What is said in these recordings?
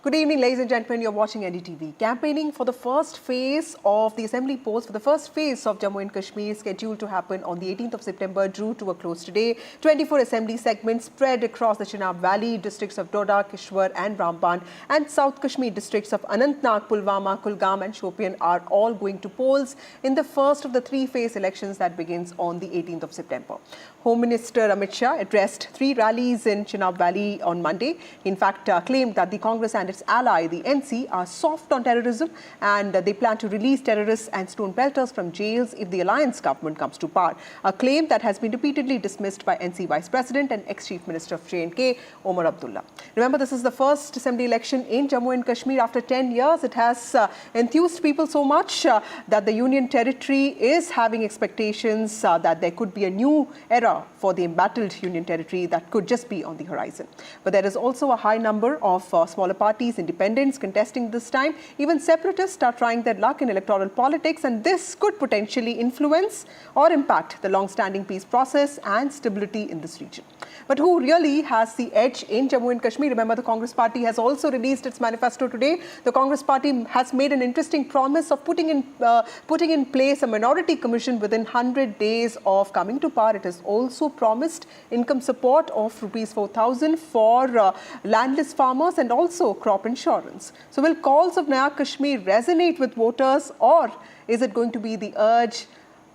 Good evening, ladies and gentlemen. You're watching NDTV. Campaigning for the first phase of the assembly polls for the first phase of Jammu and Kashmir, scheduled to happen on the 18th of September, drew to a close today. 24 assembly segments spread across the Chenab Valley, districts of Doda, Kishtwar and Ramban, and South Kashmir districts of Anantnag, Pulwama, Kulgam and Shopian are all going to polls in the first of the three-phase elections that begins on the 18th of September. Home Minister Amit Shah addressed 3 rallies in Chenab Valley on Monday. He in fact claimed that the Congress and its ally, the NC, are soft on terrorism and they plan to release terrorists and stone pelters from jails if the alliance government comes to power. A claim that has been repeatedly dismissed by NC Vice President and ex-Chief Minister of J&K, Omar Abdullah. Remember, this is the first assembly election in Jammu and Kashmir after 10 years. It has enthused people so much that the Union Territory is having expectations that there could be a new era for the embattled Union Territory that could just be on the horizon. But there is also a high number of smaller parties, independents contesting this time. Even separatists are trying their luck in electoral politics, and this could potentially influence or impact the long-standing peace process and stability in this region. But who really has the edge in Jammu and Kashmir? Remember, the Congress party has also released its manifesto today. The Congress party has made an interesting promise of putting in place a minority commission within 100 days of coming to power. It has also promised income support of rupees 4,000 for landless farmers and also crop insurance. So will calls of Naya Kashmir resonate with voters, or is it going to be the urge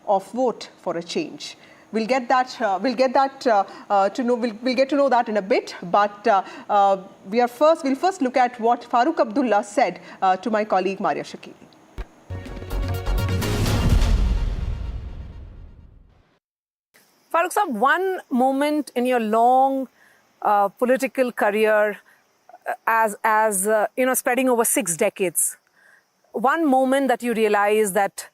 of vote for a change? We'll get that. We'll get to know that in a bit. But we'll first look at what Farooq Abdullah said to my colleague Maria Shakili. Farooq Saab, one moment in your long political career, as spreading over 6 decades, one moment that you realized that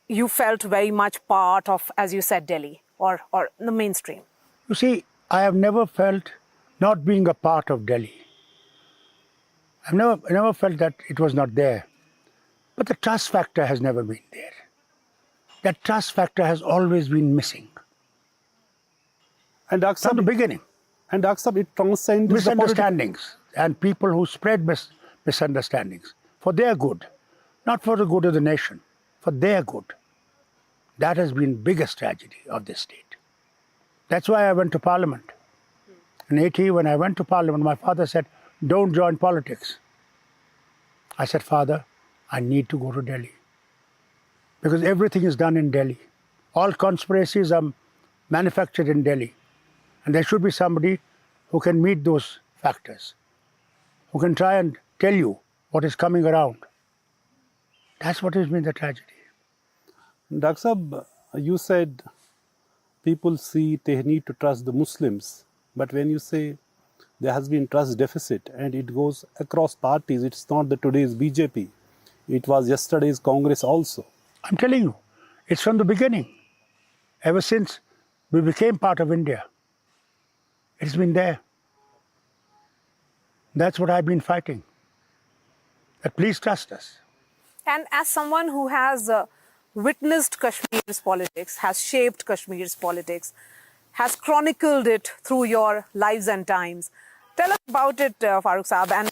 you felt very much part of, as you said, Delhi or the mainstream. You see, I have never felt not being a part of Delhi. I never felt that it was not there. But the trust factor has never been there. That trust factor has always been missing. And from the beginning. And Dr. Saab, it transcends misunderstandings and people who spread misunderstandings for their good, not for the good of the nation, for their good. That has been the biggest tragedy of this state. That's why I went to Parliament. In 80, when I went to Parliament, my father said, "Don't join politics." I said, "Father, I need to go to Delhi." Because everything is done in Delhi. All conspiracies are manufactured in Delhi. And there should be somebody who can meet those factors, who can try and tell you what is coming around. That's what has been the tragedy. Dr. Saab, you said people see they need to trust the Muslims. But when you say there has been trust deficit and it goes across parties, it's not the today's BJP. It was yesterday's Congress also. I'm telling you, it's from the beginning. Ever since we became part of India, it's been there. That's what I've been fighting. That please trust us. And as someone who has witnessed Kashmir's politics, has shaped Kashmir's politics, has chronicled it through your lives and times, tell us about it, Farooq Saab, and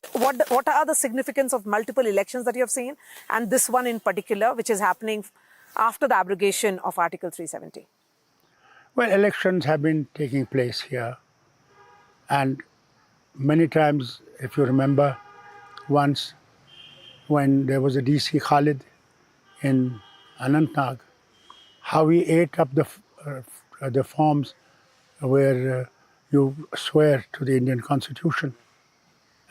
what are the significance of multiple elections that you have seen, and this one in particular, which is happening after the abrogation of Article 370? Well, elections have been taking place here. And many times, if you remember, once when there was a DC Khalid in Anantnag, how he ate up the forms where you swear to the Indian Constitution.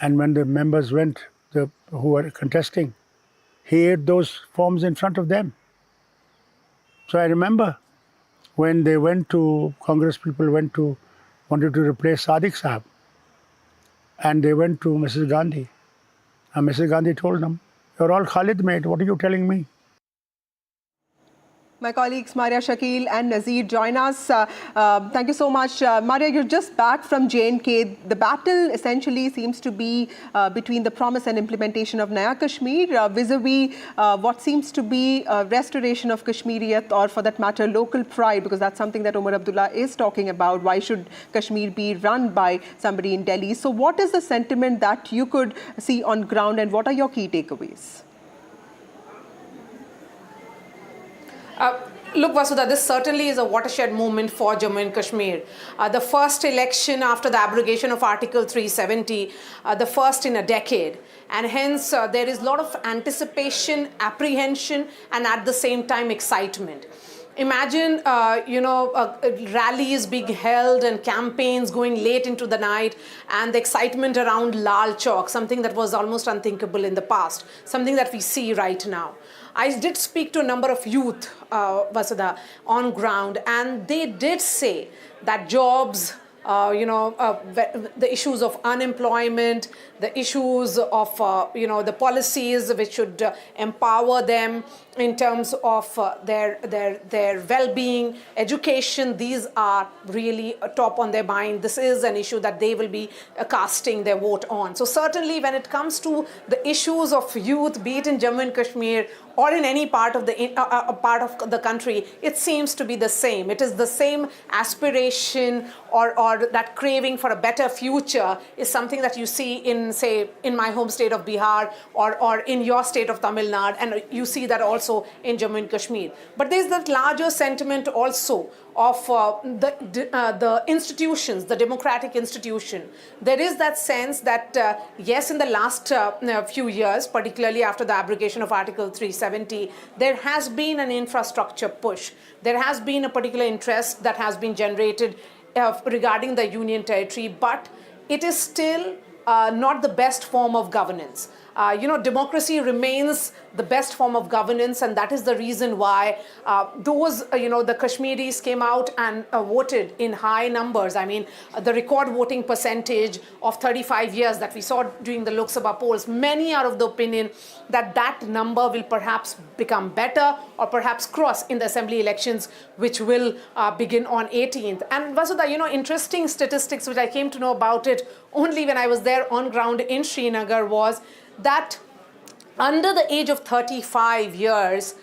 And when the members went, who were contesting, he ate those forms in front of them. So I remember when they went to, Congress people wanted to replace Sadiq Sahab. And they went to Mrs. Gandhi. And Mrs. Gandhi told them, "You're all Khalid made, what are you telling me?" My colleagues Maria Shakil and Nazir join us. Thank you so much. Maria, you're just back from J&K. The battle essentially seems to be between the promise and implementation of Naya Kashmir vis-a-vis what seems to be restoration of Kashmiriyat, or for that matter, local pride, because that's something that Omar Abdullah is talking about. Why should Kashmir be run by somebody in Delhi? So what is the sentiment that you could see on ground, and what are your key takeaways? Look, Vasudha, this certainly is a watershed moment for Jammu and Kashmir. The first election after the abrogation of Article 370, the first in a decade. And hence, there is a lot of anticipation, apprehension, and at the same time, excitement. Imagine, rallies being held and campaigns going late into the night, and the excitement around Lal Chowk, something that was almost unthinkable in the past, something that we see right now. I did speak to a number of youth, Vasudha, on ground, and they did say that jobs, the issues of unemployment, the issues of, the policies which should empower them in terms of their well-being, education, these are really top on their mind. This is an issue that they will be casting their vote on. So certainly when it comes to the issues of youth, be it in Jammu and Kashmir or in any part of the country, it seems to be the same. It is the same aspiration or that craving for a better future is something that you see in, say, in my home state of Bihar or in your state of Tamil Nadu, and you see that also in Jammu and Kashmir. But there's that larger sentiment also of the institutions, the democratic institution. There is that sense that, yes, in the last few years, particularly after the abrogation of Article 370, there has been an infrastructure push. There has been a particular interest that has been generated regarding the union territory, but it is still not the best form of governance. Democracy remains the best form of governance, and that is the reason why the Kashmiris came out and voted in high numbers. I mean, the record voting percentage of 35 years that we saw during the Lok Sabha polls, many are of the opinion that that number will perhaps become better or perhaps cross in the assembly elections, which will begin on 18th. And Vasudha, interesting statistics which I came to know about it only when I was there on ground in Srinagar was that under the age of 35 years,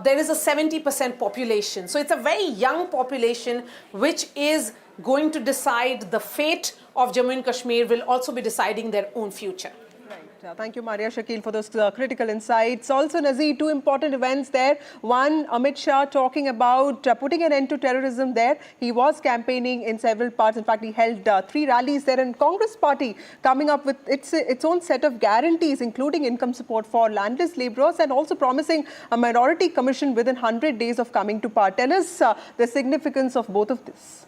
there is a 70% population. So it's a very young population which is going to decide the fate of Jammu and Kashmir, will also be deciding their own future. Right. Thank you, Maria Shakil, for those critical insights. Also, Nazir, two important events there. One, Amit Shah talking about putting an end to terrorism there. He was campaigning in several parts. In fact, he held 3 rallies there. And Congress party coming up with its own set of guarantees, including income support for landless labourers and also promising a minority commission within 100 days of coming to power. Tell us the significance of both of this.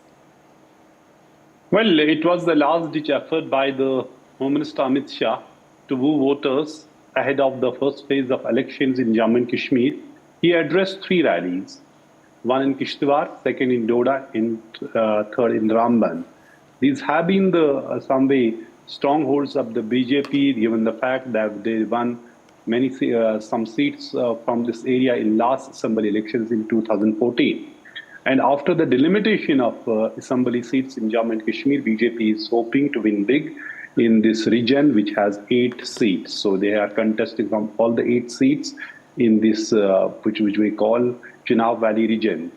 Well, it was the last-ditch effort by the Home Minister Amit Shah to woo voters ahead of the first phase of elections in Jammu and Kashmir. He addressed 3 rallies, one in Kishtwar, second in Doda, and third in Ramban. These have been some way strongholds of the BJP, given the fact that they won some seats from this area in last assembly elections in 2014. And after the delimitation of assembly seats in Jammu and Kashmir, BJP is hoping to win big in this region, which has 8 seats. So they are contesting from all the 8 seats in this, which we call Chenab Valley region.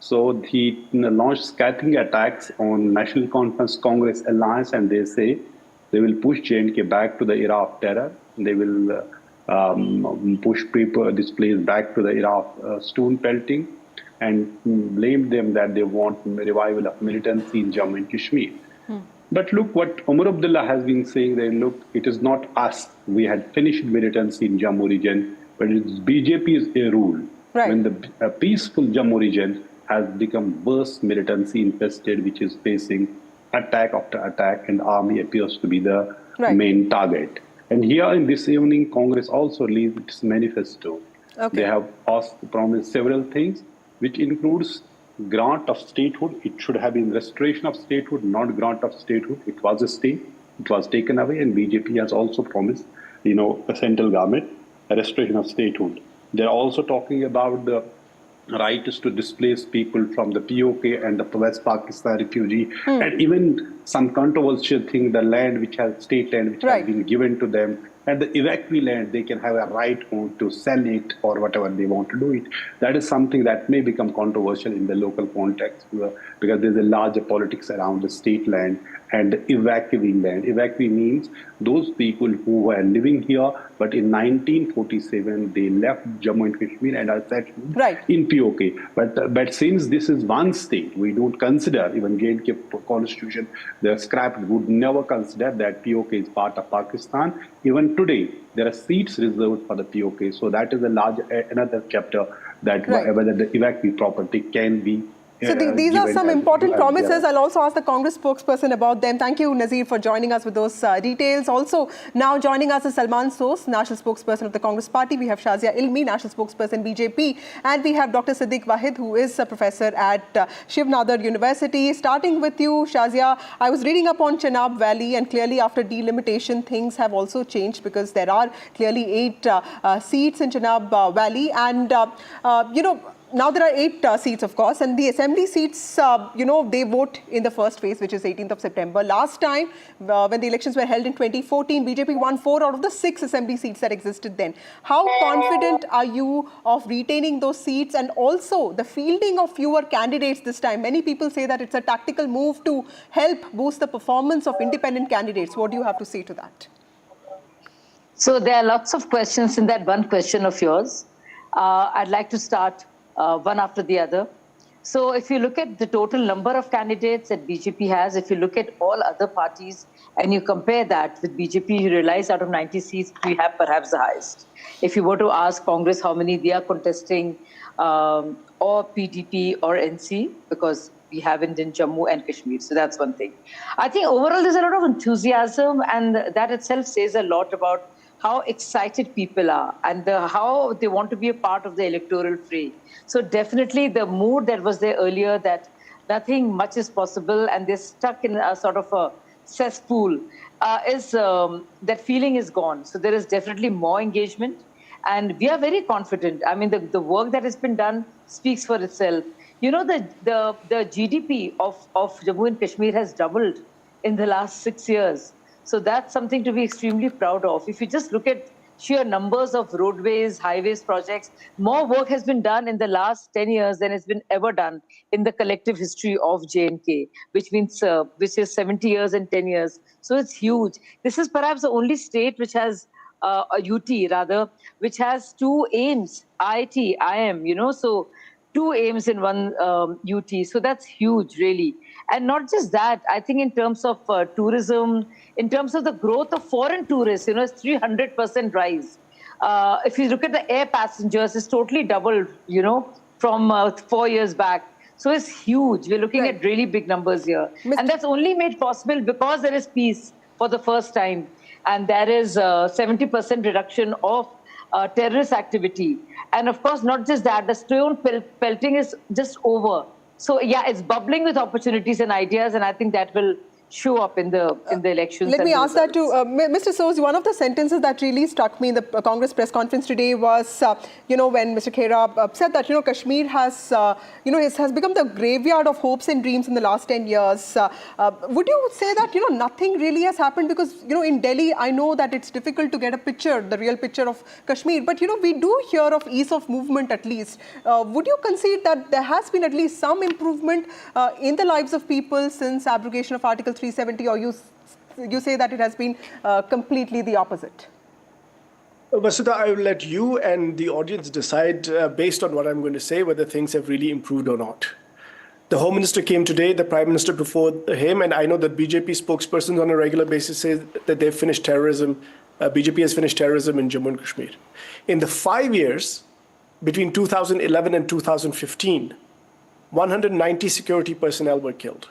So he launched scathing attacks on National Conference Congress Alliance, and they say they will push J&K back to the era of terror. They will push this place back to the era of stone pelting, and blame them that they want revival of militancy in Jammu and Kashmir. But look what Omar Abdullah has been saying there. Look, it is not us. We had finished militancy in Jammu region, but it's BJP's rule. Right. When the peaceful Jammu region has become worse militancy infested, which is facing attack after attack, and army appears to be the main target. And here in this evening, Congress also released its manifesto. Okay. They have promised several things, which includes grant of statehood. It should have been restoration of statehood, not grant of statehood. It was a stay. It was taken away, and BJP has also promised, the central government, a restoration of statehood. They're also talking about the right is to displace people from the POK and the West Pakistan refugee, and even some controversial thing, the land which has state land which has been given to them, and the evacuee land, they can have a right to sell it or whatever they want to do it. That is something that may become controversial in the local context because there's a larger politics around the state land and evacuee land. Evacuee means those people who were living here, but in 1947 they left Jammu and Kashmir and are settled in POK. But since this is one state, we don't consider, even J&K constitution, the scrap would never consider that POK is part of Pakistan. Even today, there are seats reserved for the POK. So that is a large another chapter that whether the evacuee property can be. So these are some important promises. I'll also ask the Congress spokesperson about them. Thank you, Nazir, for joining us with those details. Also, now joining us is Salman Sos, National Spokesperson of the Congress Party. We have Shazia Ilmi, National Spokesperson, BJP. And we have Dr. Siddiq Wahid, who is a professor at Shiv Nadar University. Starting with you, Shazia, I was reading up on Chenab Valley, and clearly after delimitation, things have also changed because there are clearly 8 seats in Chenab Valley. And, now there are 8 seats, of course, and the assembly seats, they vote in the first phase, which is 18th of September. Last time, when the elections were held in 2014, BJP won 4 out of the 6 assembly seats that existed then. How confident are you of retaining those seats, and also the fielding of fewer candidates this time? Many people say that it's a tactical move to help boost the performance of independent candidates. What do you have to say to that? So there are lots of questions in that one question of yours. I'd like to start one after the other. So if you look at the total number of candidates that BJP has, if you look at all other parties and you compare that with BJP, you realize out of 90 seats, we have perhaps the highest. If you were to ask Congress how many they are contesting, or PDP or NC, because we haven't in Jammu and Kashmir. So that's one thing. I think overall there's a lot of enthusiasm, and that itself says a lot about how excited people are and how they want to be a part of the electoral fray. So definitely the mood that was there earlier, that nothing much is possible and they're stuck in a sort of a cesspool, that feeling is gone. So there is definitely more engagement, and we are very confident. I mean, the work that has been done speaks for itself. You know, the GDP of Jammu and Kashmir has doubled in the last 6 years. So that's something to be extremely proud of. If you just look at sheer numbers of roadways, highways projects, more work has been done in the last 10 years than has been ever done in the collective history of J&K, which is 70 years and 10 years. So it's huge. This is perhaps the only state which has a UT rather, which has 2 aims, IIT, IM, so 2 aims in one UT. So that's huge, really. And not just that, I think in terms of tourism, in terms of the growth of foreign tourists, it's 300% rise. If you look at the air passengers, it's totally doubled, from 4 years back. So it's huge. We're looking at really big numbers here. And that's only made possible because there is peace for the first time. And there is a 70% reduction of terrorist activity. And of course, not just that, the stone pelting is just over. So yeah, it's bubbling with opportunities and ideas, and I think that will show up in the elections. Let me ask that to Mr. Sos. One of the sentences that really struck me in the Congress press conference today was, when Mr. Khera said that, Kashmir has, has become the graveyard of hopes and dreams in the last 10 years. Would you say that, nothing really has happened? Because, in Delhi, I know that it's difficult to get a picture, the real picture of Kashmir. But, we do hear of ease of movement at least. Would you concede that there has been at least some improvement in the lives of people since abrogation of Article 370, or you say that it has been completely the opposite? Vasudha, I will let you and the audience decide based on what I'm going to say whether things have really improved or not. The Home Minister came today, the Prime Minister before him, and I know that BJP spokespersons on a regular basis say that they've finished terrorism. BJP has finished terrorism in Jammu and Kashmir. In the 5 years between 2011 and 2015, 190 security personnel were killed.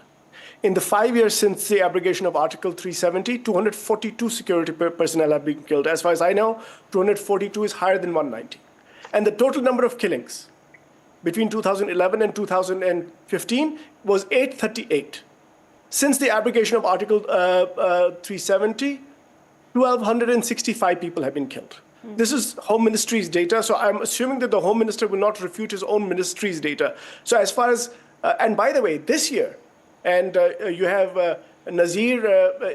In the 5 years since the abrogation of Article 370, 242 security personnel have been killed. As far as I know, 242 is higher than 190. And the total number of killings between 2011 and 2015 was 838. Since the abrogation of Article 370, 1,265 people have been killed. This is Home Ministry's data, so I'm assuming that the Home Minister will not refute his own ministry's data. So as far as, and by the way, this year, and you have Nazir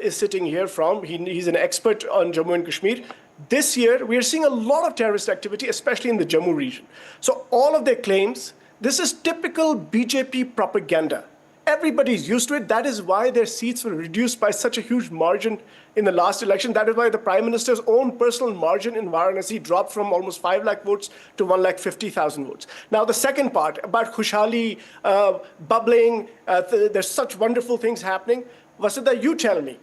is sitting here he's an expert on Jammu and Kashmir. This year, we are seeing a lot of terrorist activity, especially in the Jammu region. So all of their claims, this is typical BJP propaganda. Everybody's used to it. That is why their seats were reduced by such a huge margin in the last election. That is why the Prime Minister's own personal margin in Varanasi dropped from almost 5 lakh votes to 1,50,000 votes. Now, the second part about Khushhali, bubbling, there's such wonderful things happening. Vasudha, you tell me.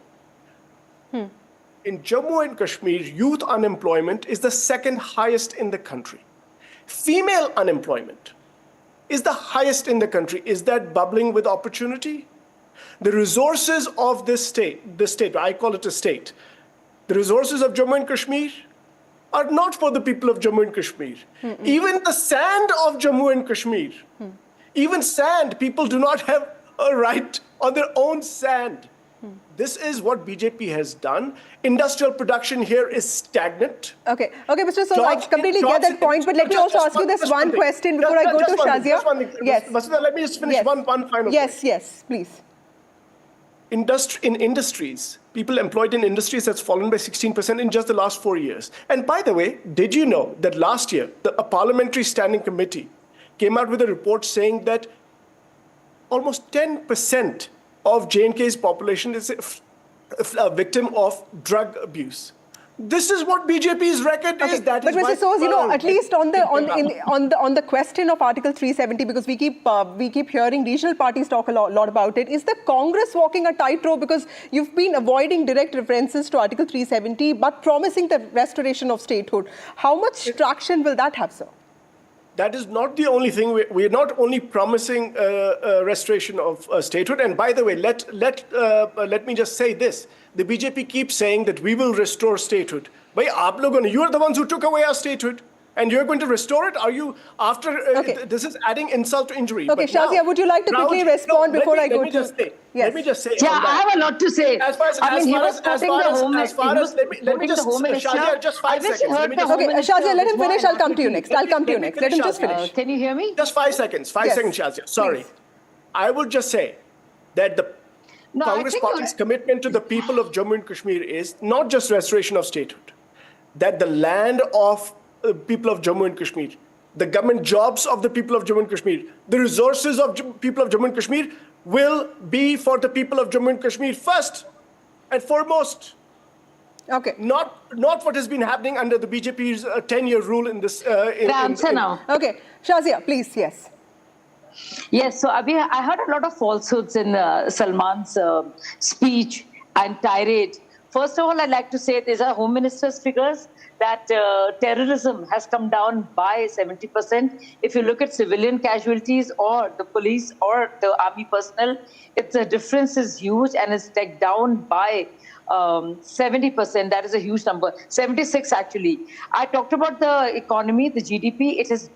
In Jammu and Kashmir, youth unemployment is the second highest in the country. Female unemployment is the highest in the country. Is that bubbling with opportunity? The resources of this state, I call it a state, the resources of Jammu and Kashmir are not for the people of Jammu and Kashmir. Even the sand of Jammu and Kashmir, even sand, people do not have a right on their own sand. This is what BJP has done. Industrial production here is stagnant. Okay, Mr. So I completely get that point, but let me also ask you this one question before I go to Shazia. Yes. Vasudha, let me just finish one final Yes, please. In industries, people employed in industries has fallen by 16% in just the last 4 years. And by the way, did you know that last year, a parliamentary standing committee came out with a report saying that almost 10% of J&K's population is a victim of drug abuse. This is what BJP's record is. That but is Mr. Soos, at least on the question of Article 370, because we keep hearing regional parties talk a lot about it. Is the Congress walking a tightrope, because you've been avoiding direct references to Article 370, but promising the restoration of statehood? How much traction will that have, sir? That is not the only thing. We're not only promising restoration of statehood. And by the way, let me just say this. The BJP keeps saying that we will restore statehood. Bhai, aap logon, you are the ones who took away our statehood. And you're going to restore it? Are you after? This is adding insult to injury. Okay, Shazia, would you like to quickly respond before I go to? Yes. Let me just say. Yeah, I have a lot to say. As far as let me just Shazia, just 5 seconds. Okay, Shazia, let him finish. I'll come to you next. Let him just finish. Can you hear me? Just 5 seconds. 5 seconds, Shazia. Sorry. Please. I would just say that the Congress Party's commitment to the people of Jammu and Kashmir is not just restoration of statehood, that the land of people of Jammu and Kashmir, the government jobs of the people of Jammu and Kashmir, the resources of people of Jammu and Kashmir will be for the people of Jammu and Kashmir first and foremost. Okay. Not what has been happening under the BJP's 10-year rule in this. Now. Okay, Shazia, please, yes. Yes, so Abhi, I heard a lot of falsehoods in Salman's speech and tirade. First of all, I'd like to say these are Home Minister's figures that terrorism has come down by 70%. If you look at civilian casualties or the police or the army personnel, the difference is huge and it's like down by 70%. That is a huge number. 76 actually. I talked about the economy, the GDP. It has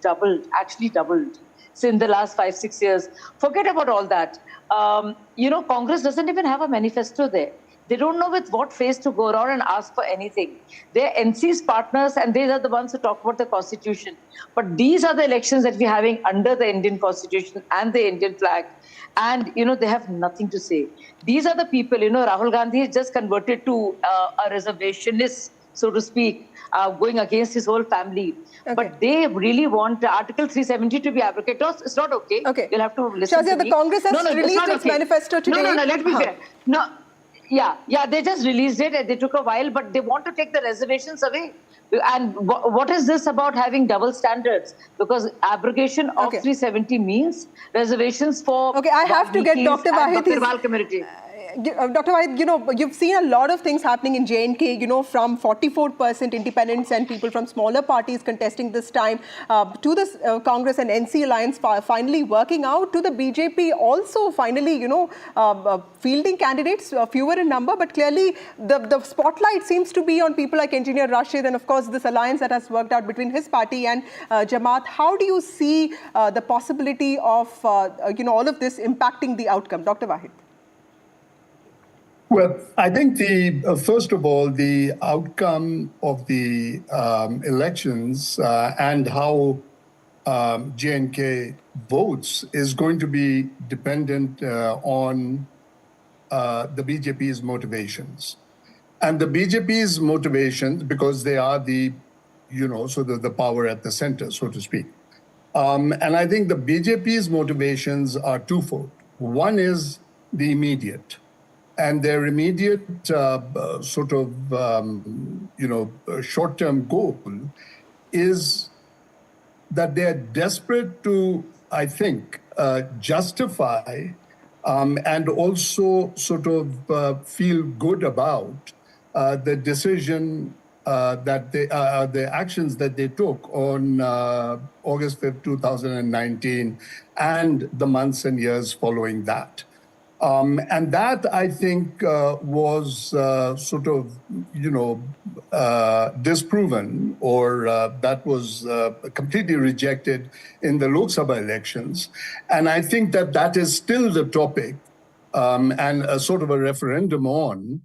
actually doubled in the last 5-6 years. Forget about all that. Congress doesn't even have a manifesto there. They don't know with what face to go around and ask for anything. They're NC's partners and they are the ones who talk about the constitution. But these are the elections that we're having under the Indian constitution and the Indian flag. And, they have nothing to say. These are the people, Rahul Gandhi is just converted to a reservationist, so to speak, going against his whole family. Okay. But they really want Article 370 to be abrogated. It's not okay. You'll have to listen to me. The Congress has released its manifesto today. No, let me be fair. Yeah, they just released it. They took a while, but they want to take the reservations away. And what is this about having double standards? Because abrogation of 370 means reservations for I have to get Dr. Wahid community. Dr. Wahid, you've seen a lot of things happening in J&K, from 44% independents and people from smaller parties contesting this time, to the Congress and NC alliance finally working out, to the BJP also finally, fielding candidates, fewer in number, but clearly the spotlight seems to be on people like Engineer Rashid and of course this alliance that has worked out between his party and Jamaat. How do you see the possibility of, all of this impacting the outcome? Dr. Wahid. Well, I think first of all, the outcome of the elections and how J&K votes is going to be dependent on the BJP's motivations. And the BJP's motivations, because they are the power at the center, so to speak. And I think the BJP's motivations are twofold. One is the immediate. And their immediate short-term goal is that they're desperate to, I think, justify and also feel good about the decision the actions that they took on August 5th, 2019, and the months and years following that. And that, I think, was disproven, or that was completely rejected in the Lok Sabha elections. And I think that is still the topic and a sort of a referendum on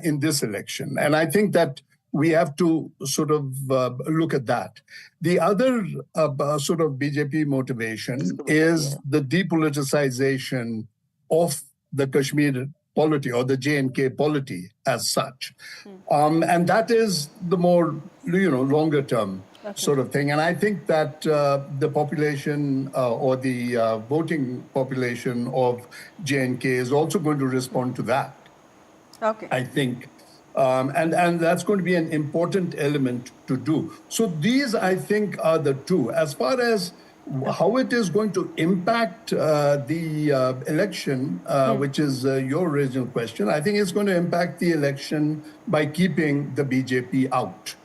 in this election. And I think that we have to look at that. The other BJP motivation is the depoliticization of the Kashmir polity or the J&K polity as such. And that is the more, longer term sort of thing. And I think that the population or the voting population of J&K is also going to respond to that. Okay. I think. And that's going to be an important element to do. So these, I think, are the two. As far as how it is going to impact the election, which is your original question, I think it's going to impact the election by keeping the BJP out.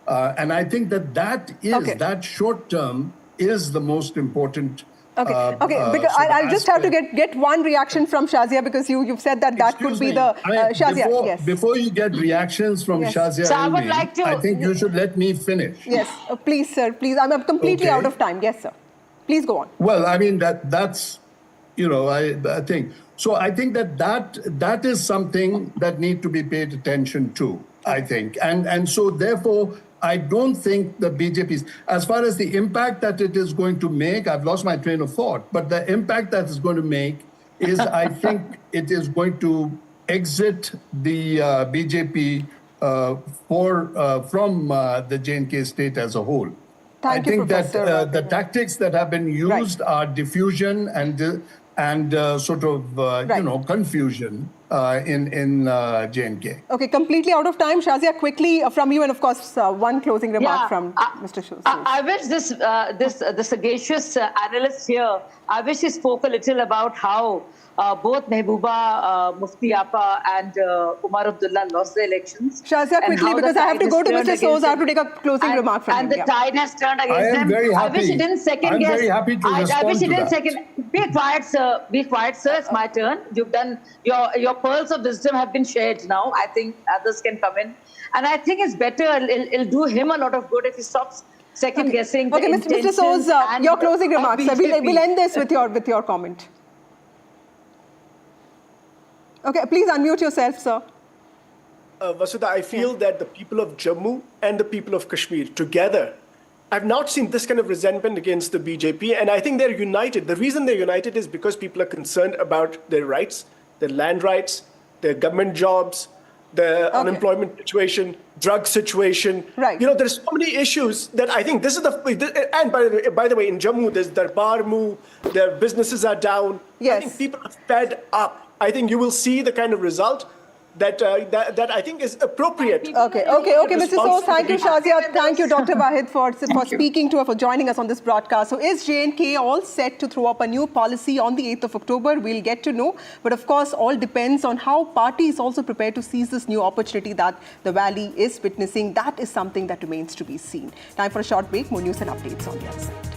And I think that short term is the most important. Okay, because I'll just have to get one reaction from Shazia, because you've said that could be the Shazia. Yes. Before you get reactions from Shazia, so I would like to. I think you should let me finish. Yes, please, sir. Please, I'm completely out of time. Yes, sir. Please go on. Well, I mean that's, I think so. I think that is something that need to be paid attention to. I think, and so therefore, I don't think the BJP's, as far as the impact that it is going to make, I've lost my train of thought, but the impact that it's going to make is, I think it is going to exit the BJP from the J&K state as a whole. I think that the tactics that have been used are diffusion and confusion in J&K. Okay, completely out of time. Shazia, quickly from you, and of course, one closing remark from Mr. Shah. I wish the sagacious analyst here, I wish he spoke a little about how both Mehbooba Mufti Appa and Omar Abdullah lost the elections. Shazia, quickly, because I have to go to Mr. Soz. I have to take a closing remark from him. And the tide has turned against them. I wish he didn't second guess. I'm very happy to respond I wish he didn't to that. Be quiet, sir. Be quiet, sir. It's my turn. You've done your pearls of wisdom have been shared now. I think others can come in. And I think it's better, it'll do him a lot of good if he stops second guessing. Okay, Mr. Soz, your closing remarks. We'll end this with your comment. Okay, please unmute yourself, sir. Vasudha, I feel that the people of Jammu and the people of Kashmir together, I've not seen this kind of resentment against the BJP, and I think they're united. The reason they're united is because people are concerned about their rights, their land rights, their government jobs, the unemployment situation, drug situation. Right. There's so many issues that I think this is and by the way, in Jammu, there's Darbar Mu, their businesses are down. Yes. I think people are fed up. I think you will see the kind of result that I think is appropriate. Okay, Mr. Soz, thank you, Shazia. Thank you, Dr. Wahid, for joining us on this broadcast. So is J&K all set to throw up a new policy on the 8th of October? We'll get to know. But of course, all depends on how party is also prepared to seize this new opportunity that the Valley is witnessing. That is something that remains to be seen. Time for a short break. More news and updates on the other side.